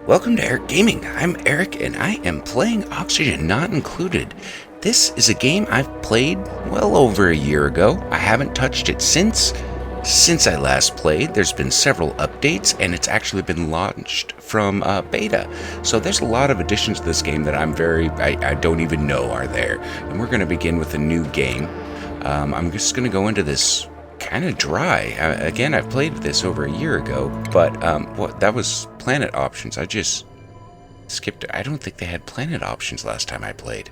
Welcome to Airekc Gaming. I'm Airekc and I am playing Oxygen Not Included. This is a game I've played well over a year ago. I haven't touched it since I last played. There's been several updates and it's actually been launched from beta. So there's a lot of additions to this game that I don't even know are there. And we're going to begin with a new game. I'm just going to go into this kind of dry. Again, I've played this over a year ago, but that was planet options. I just skipped. I don't think they had planet options last time I played.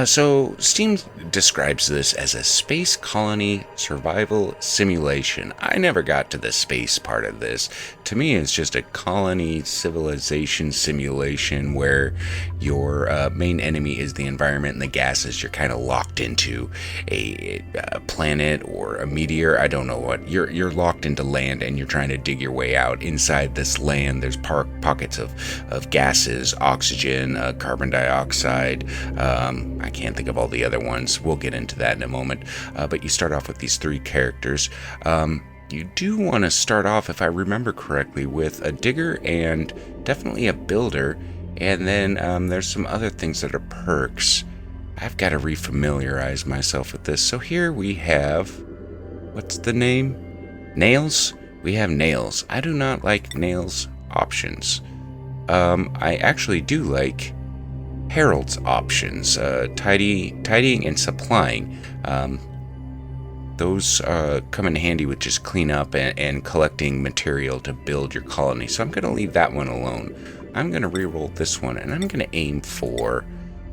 So Steam describes this as a space colony survival simulation. I never got to the space part of this. To me, it's just a colony civilization simulation where your main enemy is the environment and the gases. You're kind of locked into a planet or a meteor. I don't know what. You're locked into land and you're trying to dig your way out. Inside this land, there's pockets of gases, oxygen, carbon dioxide. I can't think of all the other ones. We'll get into that in a moment. But you start off with these three characters. You do want to start off, if I remember correctly, with a digger and definitely a builder. And then there's some other things that are perks. I've got to refamiliarize myself with this. So here we have, what's the name? Nails? We have nails. I do not like nails options. I actually do like Herald's options, tidying and supplying. Those come in handy with just clean up and collecting material to build your colony. So I'm going to leave that one alone. I'm going to re-roll this one, and I'm going to aim for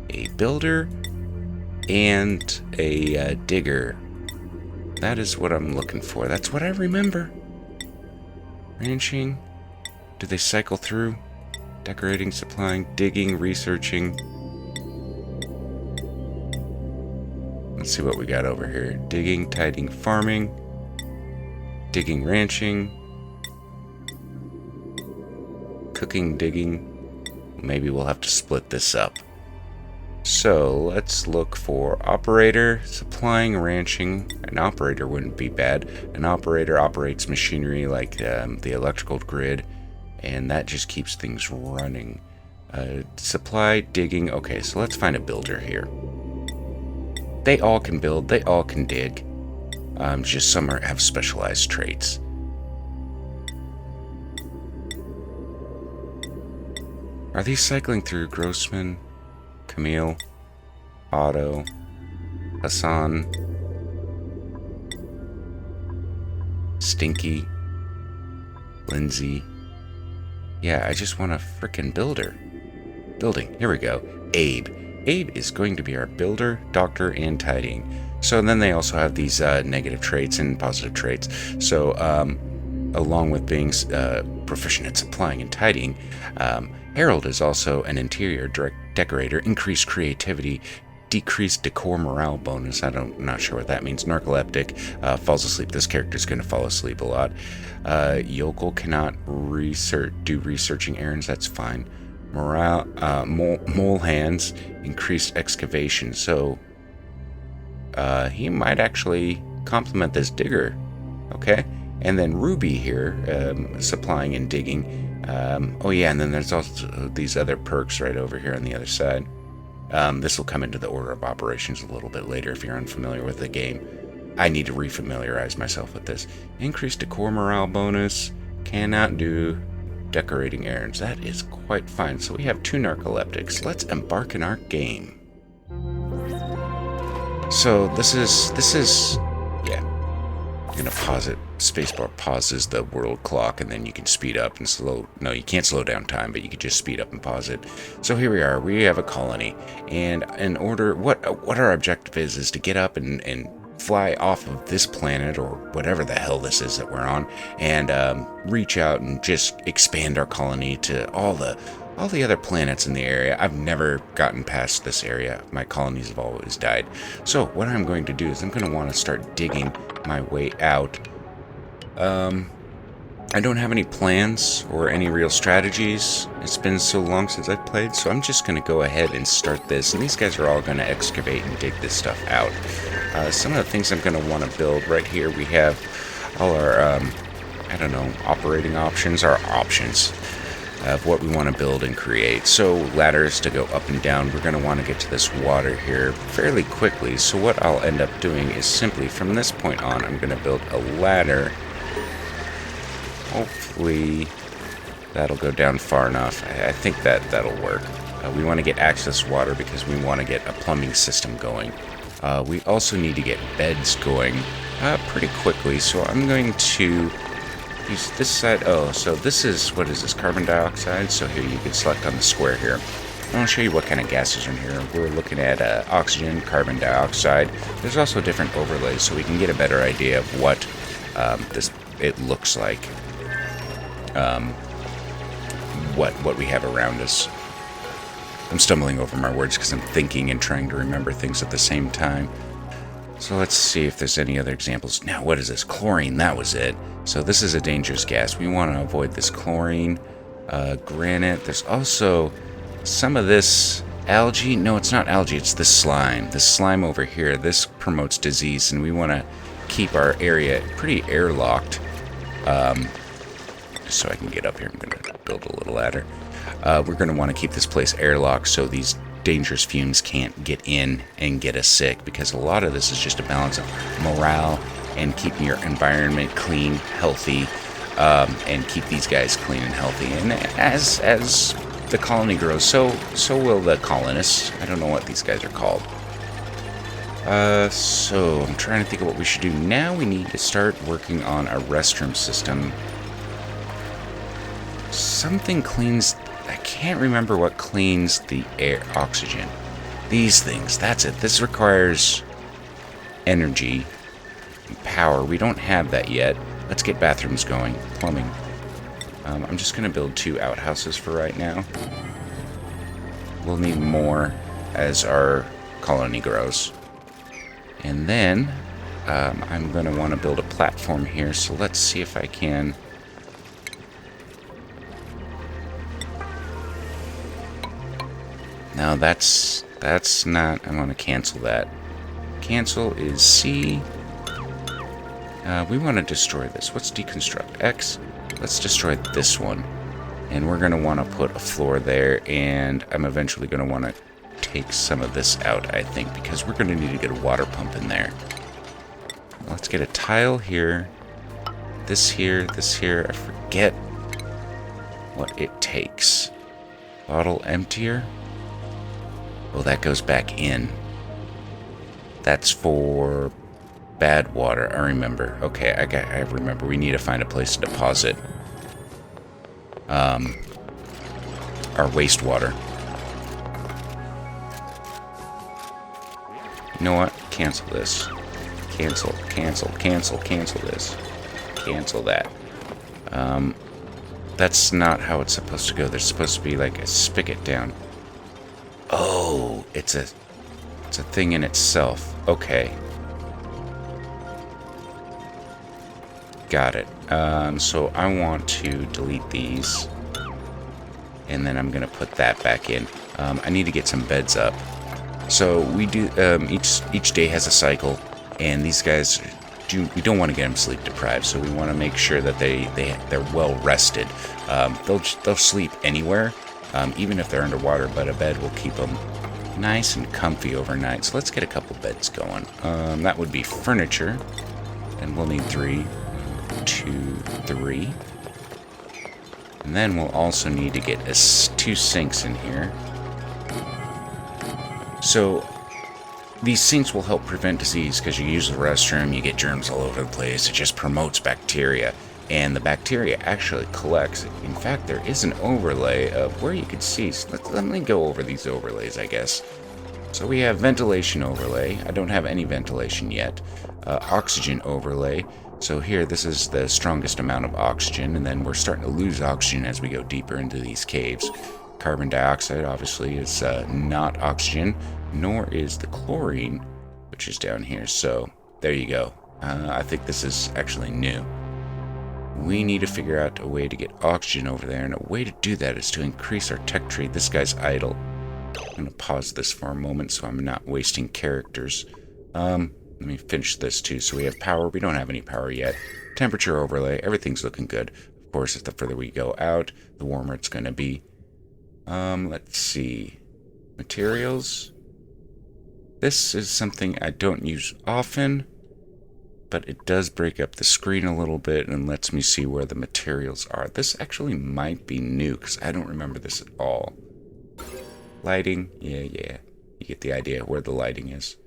a builder and a digger. That is what I'm looking for. That's what I remember. Ranching. Do they cycle through? Decorating, supplying, digging, researching. Let's see what we got over here. Digging, tidying, farming. Digging, ranching. Cooking, digging. Maybe we'll have to split this up. So let's look for operator, supplying, ranching. An operator wouldn't be bad. An operator operates machinery like the electrical grid, and that just keeps things running. Supply, digging. Okay, so let's find a builder here. They all can build, they all can dig. Just some have specialized traits. Are these cycling through Grossman, Camille, Otto, Hassan, Stinky, Lindsay? Yeah, I just want a frickin' builder. Building, here we go. Abe. Abe is going to be our builder, doctor, and tidying. So then they also have these negative traits and positive traits. So along with being proficient at supplying and tidying, Harold is also an interior decorator, increased creativity, decreased decor morale bonus. I'm not sure what that means. Narcoleptic, falls asleep. This character is going to fall asleep a lot. Yokel cannot do researching errands. That's fine. Morale, mole hands, increased excavation. So he might actually complement this digger. Okay. And then Ruby here, supplying and digging. Oh yeah, and then there's also these other perks right over here on the other side. This will come into the order of operations a little bit later if you're unfamiliar with the game. I need to refamiliarize myself with this. Increased decor morale bonus. Cannot do decorating errands. That is quite fine. So we have two narcoleptics. Let's embark in our game. So this is yeah. I'm gonna pause it. Spacebar pauses the world clock, and then you can speed up and slow. No, you can't slow down time, but you can just speed up and pause it. So here we are. We have a colony, and in order, what our objective is to get up and fly off of this planet or whatever the hell this is that we're on, and reach out and just expand our colony to all the other planets in the area. I've never gotten past this area. My colonies have always died. So what I'm going to do is I'm going to want to start digging my way out. I don't have any plans or any real strategies. It's been so long since I've played, so I'm just going to go ahead and start this. And these guys are all going to excavate and dig this stuff out. Some of the things I'm going to want to build right here, we have all our, I don't know, operating options, our options. of what we want to build and create. So ladders to go up and down. We're going to want to get to this water here fairly quickly. So what I'll end up doing is simply from this point on, I'm going to build a ladder. Hopefully that'll go down far enough. I think that'll work. We want to get access water because we want to get a plumbing system going. We also need to get beds going pretty quickly. So I'm going to use this side. Oh, so this is, what is this, carbon dioxide? So here you can select on the square here. I'll show you what kind of gases are in here. We're looking at oxygen, carbon dioxide. There's also different overlays, so we can get a better idea of what it looks like. What we have around us. I'm stumbling over my words because I'm thinking and trying to remember things at the same time. So let's see if there's any other examples. Now, what is this? Chlorine, that was it. So this is a dangerous gas. We want to avoid this chlorine. Granite. There's also some of this algae. No, it's not algae. It's the slime. The slime over here. This promotes disease, and we want to keep our area pretty airlocked. Just so I can get up here, I'm going to build a little ladder. We're going to want to keep this place airlocked so these dangerous fumes can't get in and get us sick, because a lot of this is just a balance of morale and keeping your environment clean, healthy, and keep these guys clean and healthy. And as the colony grows, so will the colonists. I don't know what these guys are called. So I'm trying to think of what we should do. Now we need to start working on a restroom system. Something cleans... I can't remember what cleans the air, oxygen. These things, that's it. This requires energy and power. We don't have that yet. Let's get bathrooms going. Plumbing. I'm just going to build 2 outhouses for right now. We'll need more as our colony grows. And then I'm going to want to build a platform here. So let's see if I can... Now that's not, I want to cancel that. Cancel is C. We want to destroy this. Let's deconstruct X. Let's destroy this one. And we're going to want to put a floor there, and I'm eventually going to want to take some of this out, I think, because we're going to need to get a water pump in there. Let's get a tile here. This here, this here. I forget what it takes. Bottle emptier. Oh, that goes back in. That's for bad water. I remember. Okay, I remember. We need to find a place to deposit our wastewater. You know what? Cancel this. Cancel this. Cancel that. That's not how it's supposed to go. There's supposed to be like a spigot down. Oh, it's a thing in itself. Okay. Got it. So I want to delete these. And then I'm going to put that back in. I need to get some beds up. So we do, each day has a cycle. And these guys, we don't want to get them sleep deprived. So we want to make sure that they're well rested. They'll sleep anywhere. Even if they're underwater, but a bed will keep them nice and comfy overnight. So let's get a couple beds going. That would be furniture, and we'll need 3. 1, 2, 3. And then we'll also need to get 2 sinks in here. So these sinks will help prevent disease, because you use the restroom, you get germs all over the place. It just promotes bacteria. And the bacteria actually collects. In fact, there is an overlay of where you can see. So let me go over these overlays, I guess. So we have ventilation overlay. I don't have any ventilation yet. Oxygen overlay. So here, this is the strongest amount of oxygen, and then we're starting to lose oxygen as we go deeper into these caves. Carbon dioxide, obviously, is not oxygen, nor is the chlorine, which is down here. So there you go. I think this is actually new. We need to figure out a way to get oxygen over there, and a way to do that is to increase our tech tree. This guy's idle. I'm going to pause this for a moment so I'm not wasting characters. Let me finish this too. So we have power. We don't have any power yet. Temperature overlay. Everything's looking good. Of course, the further we go out, the warmer it's going to be. Let's see. Materials. This is something I don't use often, but it does break up the screen a little bit and lets me see where the materials are. This actually might be new because I don't remember this at all. Lighting. Yeah. You get the idea where the lighting is.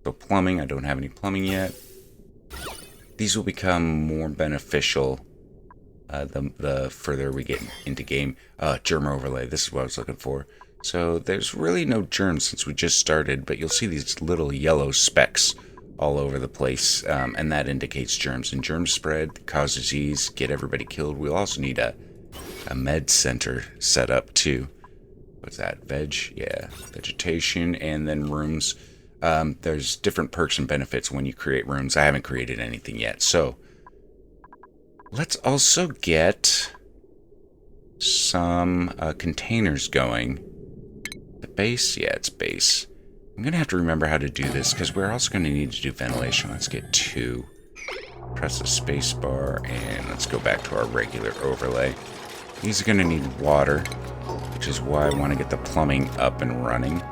So plumbing. I don't have any plumbing yet. These will become more beneficial the further we get into game. Germ overlay. This is what I was looking for. So there's really no germs since we just started, but you'll see these little yellow specks all over the place, and that indicates germs. And germ spread, cause disease, get everybody killed. We'll also need a med center set up too. What's that? Veg? Yeah. Vegetation, and then rooms. There's different perks and benefits when you create rooms. I haven't created anything yet, so let's also get some containers going. The base? Yeah, it's base. I'm going to have to remember how to do this because we're also going to need to do ventilation. Let's get 2. Press the space bar and let's go back to our regular overlay. These are going to need water, which is why I want to get the plumbing up and running.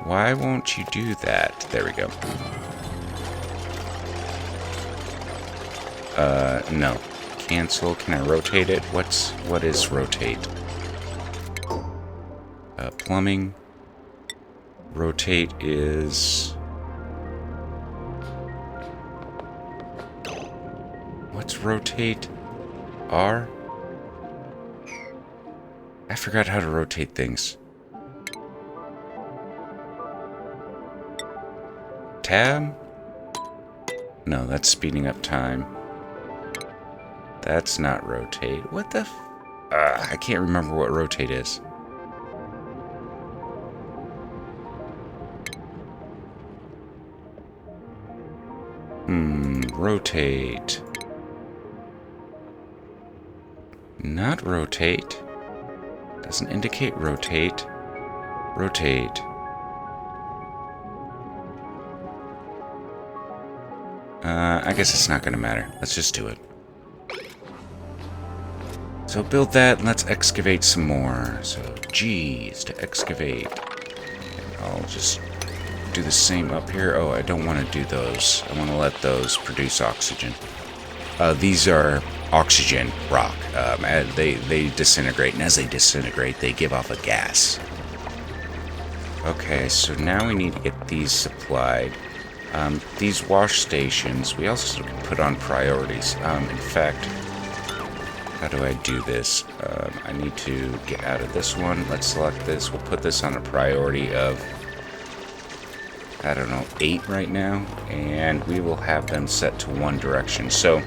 Why won't you do that? There we go. No. Cancel. Can I rotate it? What is rotate? Plumbing. Rotate is... What's rotate? R? I forgot how to rotate things. Tab? No, that's speeding up time. That's not rotate. What the I can't remember what rotate is. Rotate. Not rotate. Doesn't indicate rotate. Rotate. I guess it's not going to matter. Let's just do it. So build that, and let's excavate some more. So G is to excavate. And I'll just do the same up here. Oh, I don't want to do those. I want to let those produce oxygen. These are oxygen rock. They disintegrate, and as they disintegrate, they give off a gas. Okay, so now we need to get these supplied. These wash stations, we also can put on priorities. In fact, how do I do this? I need to get out of this one. Let's select this. We'll put this on a priority of, I don't know, 8 right now. And we will have them set to one direction. So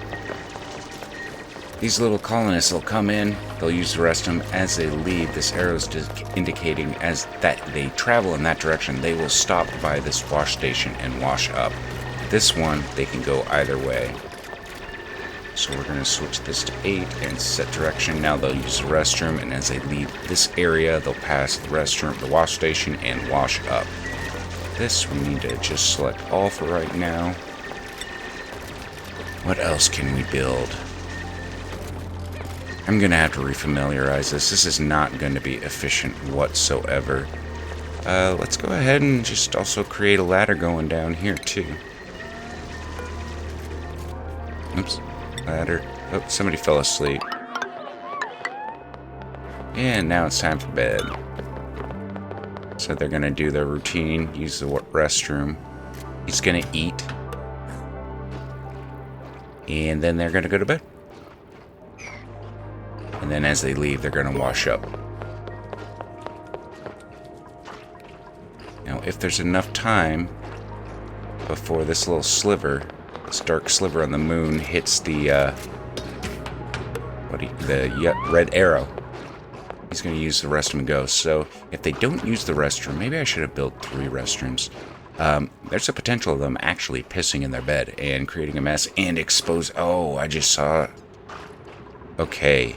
these little colonists will come in, they'll use the restroom. As they leave, this arrow is indicating as that they travel in that direction, they will stop by this wash station and wash up. This one, they can go either way. So we're going to switch this to 8 and set direction. Now they'll use the restroom, and as they leave this area, they'll pass the restroom, the wash station, and wash up. This we need to just select all for right now. What else can we build? I'm going to have to refamiliarize this. This is not going to be efficient whatsoever. Let's go ahead and just also create a ladder going down here, too. Oops. Ladder. Oh, somebody fell asleep. And now it's time for bed. So they're going to do their routine, use the restroom. He's going to eat. And then they're going to go to bed. And then as they leave, they're going to wash up. Now, if there's enough time before this little sliver, this dark sliver on the moon, hits the red arrow, he's going to use the restroom and go. So if they don't use the restroom, maybe I should have built 3 restrooms. There's a potential of them actually pissing in their bed and creating a mess and expose. Oh, I just saw. Okay.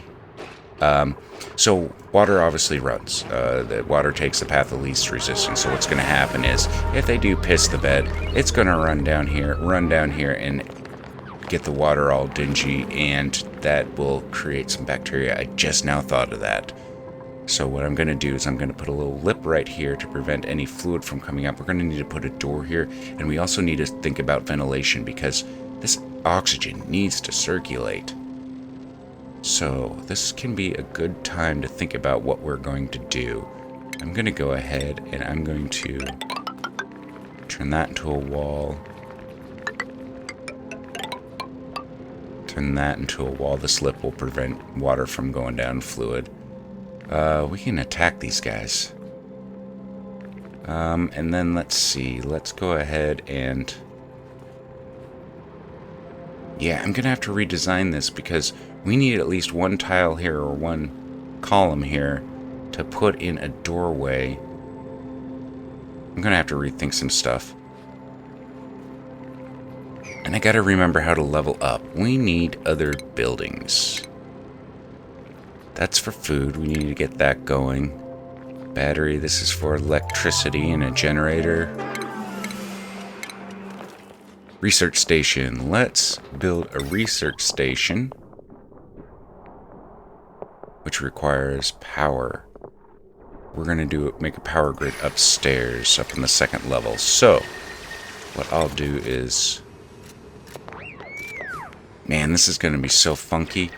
So water obviously runs. The water takes the path of least resistance. So what's going to happen is, if they do piss the bed, it's going to run down here, and get the water all dingy, and that will create some bacteria. I just now thought of that. So what I'm going to do is I'm going to put a little lip right here to prevent any fluid from coming up. We're going to need to put a door here, and we also need to think about ventilation because this oxygen needs to circulate. So this can be a good time to think about what we're going to do. I'm going to go ahead and I'm going to turn that into a wall. Turn that into a wall. This lip will prevent water from going down fluid. We can attack these guys. And then let's see. Let's go ahead and... Yeah, I'm going to have to redesign this because we need at least one tile here or one column here to put in a doorway. I'm going to have to rethink some stuff. And I got to remember how to level up. We need other buildings. That's for food. We need to get that going. Battery, this is for electricity and a generator. Research station. Let's build a research station, which requires power. We're going to make a power grid upstairs, up in the second level. So, what I'll do is... Man, this is going to be so funky.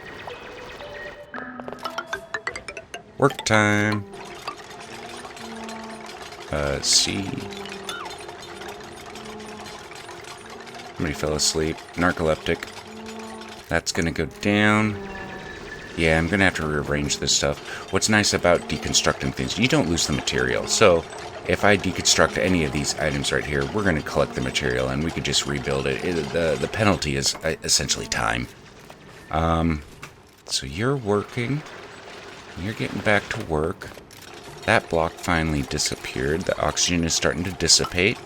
Work time. See. Somebody fell asleep. Narcoleptic. That's going to go down. Yeah, I'm going to have to rearrange this stuff. What's nice about deconstructing things, you don't lose the material. So, if I deconstruct any of these items right here, we're going to collect the material and we could just rebuild it. The penalty is essentially time. So you're working. You're getting back to work. That block finally disappeared. The oxygen is starting to dissipate.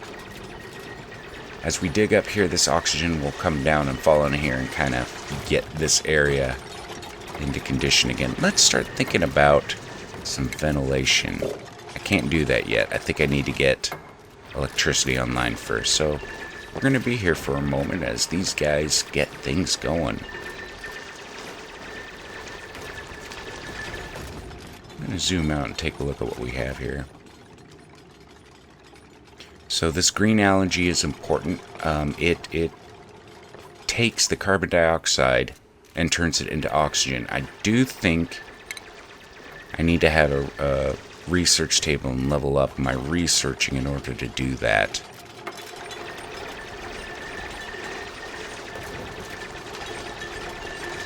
As we dig up here, this oxygen will come down and fall in here and kind of get this area into condition again. Let's start thinking about some ventilation. I can't do that yet. I think I need to get electricity online first. So we're going to be here for a moment as these guys get things going. I'm going to zoom out and take a look at what we have here. So this green algae is important. It takes the carbon dioxide and turns it into oxygen. I do think I need to have a research table and level up my researching in order to do that.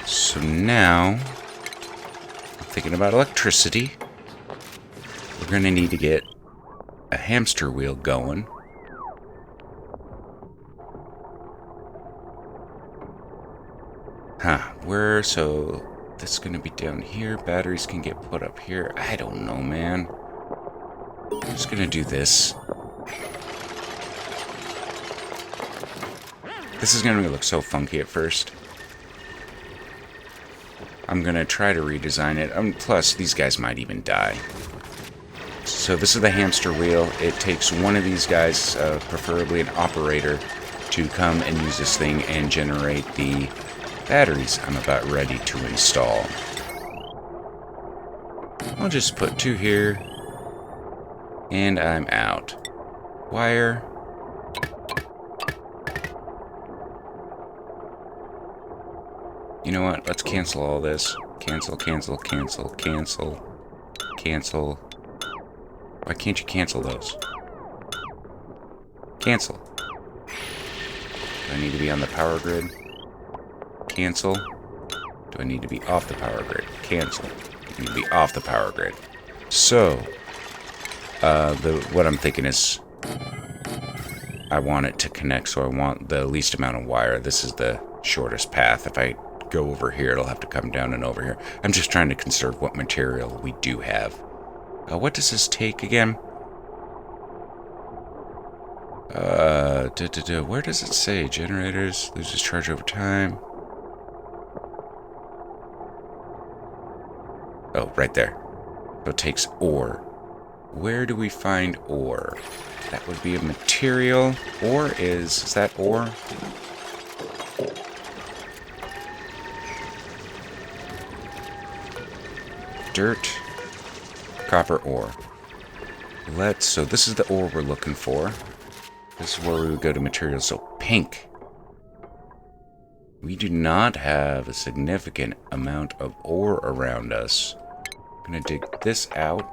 So now, I'm thinking about electricity. We're going to need to get a hamster wheel going. So this is going to be down here. Batteries can get put up here. I don't know, man. I'm just going to do this. This is going to look so funky at first. I'm going to try to redesign it. Plus, these guys might even die. So this is the hamster wheel. It takes one of these guys, preferably an operator, to come and use this thing and generate the batteries I'm about ready to install. I'll just put 2 here, and I'm out. Wire. You know what? Let's cancel all this. Cancel, cancel, cancel, cancel, cancel. Why can't you cancel those? Cancel. Do I need to be on the power grid? Cancel. Do I need to be off the power grid? Cancel. I need to be off the power grid. So, what I'm thinking is, I want it to connect, so I want the least amount of wire. This is the shortest path. If I go over here, it'll have to come down and over here. I'm just trying to conserve what material we do have. What does this take again? Where does it say? Generators, loses charge over time. Oh, right there. So it takes ore. Where do we find ore? That would be a material. Ore is that ore? dirt, copper ore. So this is the ore we're looking for. This is where we would go to materials. So pink. We do not have a significant amount of ore around us. I'm going to dig this out.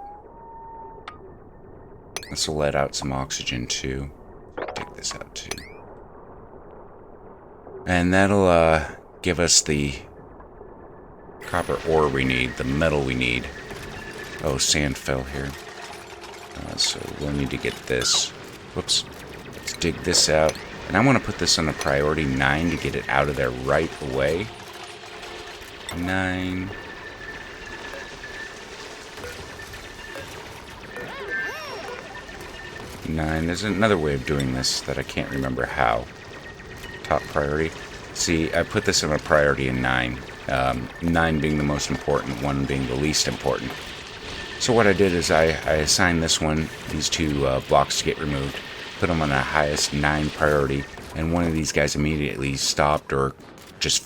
This will let out some oxygen too. Dig this out too. And that'll give us the copper ore we need, the metal we need. Oh, sand fell here. So we'll need to get this. Whoops. Let's dig this out. And I want to put this on a priority 9 to get it out of there right away. 9. There's another way of doing this that I can't remember how. Top priority. See, I put this on a priority in 9. 9 being the most important, 1 being the least important. So what I did is I assigned these two blocks to get removed, put them on the highest 9 priority, and one of these guys immediately stopped or just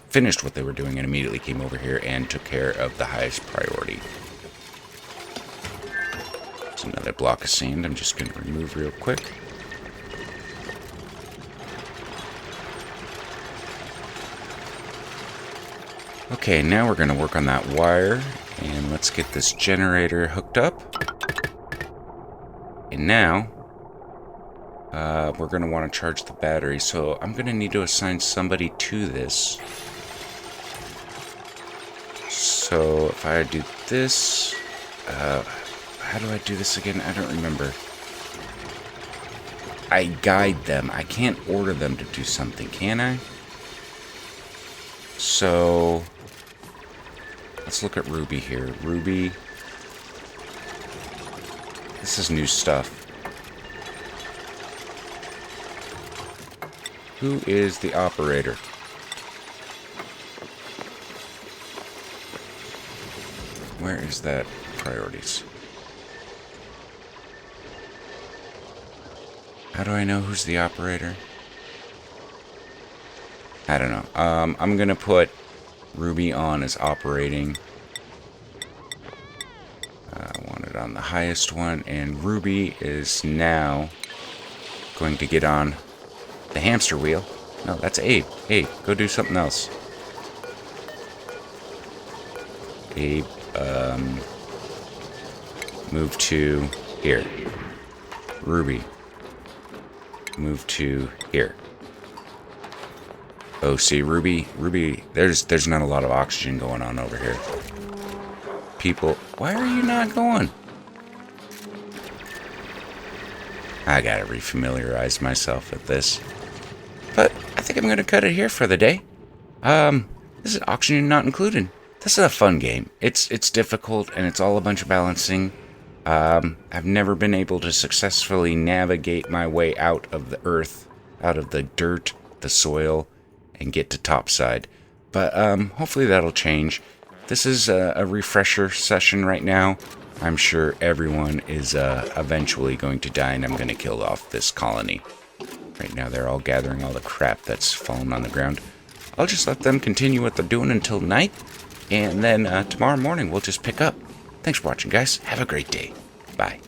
finished what they were doing and immediately came over here and took care of the highest priority. There's another block of sand I'm just going to remove real quick. Okay, now we're going to work on that wire, and let's get this generator hooked up. And now, we're going to want to charge the battery, so I'm going to need to assign somebody to this. So if I do this, how do I do this again? I don't remember. I guide them. I can't order them to do something, can I? So let's look at Ruby here. Ruby. This is new stuff. Who is the operator? Where is that? Priorities. How do I know who's the operator? I don't know. I'm gonna put Ruby on as operating. I want it on the highest one, and Ruby is now going to get on the hamster wheel. No, that's Abe. Abe, go do something else. Abe, move to here. Ruby, move to here. Oh, see, Ruby, there's not a lot of oxygen going on over here. People, why are you not going? I gotta refamiliarize myself with this. But I think I'm gonna cut it here for the day. This is Oxygen Not Included. This is a fun game. It's difficult, and it's all a bunch of balancing. I've never been able to successfully navigate my way out of the earth, out of the dirt, the soil, and get to topside. But hopefully that'll change. This is a refresher session right now. I'm sure everyone is eventually going to die, and I'm going to kill off this colony. Right now they're all gathering all the crap that's fallen on the ground. I'll just let them continue what they're doing until night, and then tomorrow morning we'll just pick up. Thanks for watching, guys. Have a great day. Bye.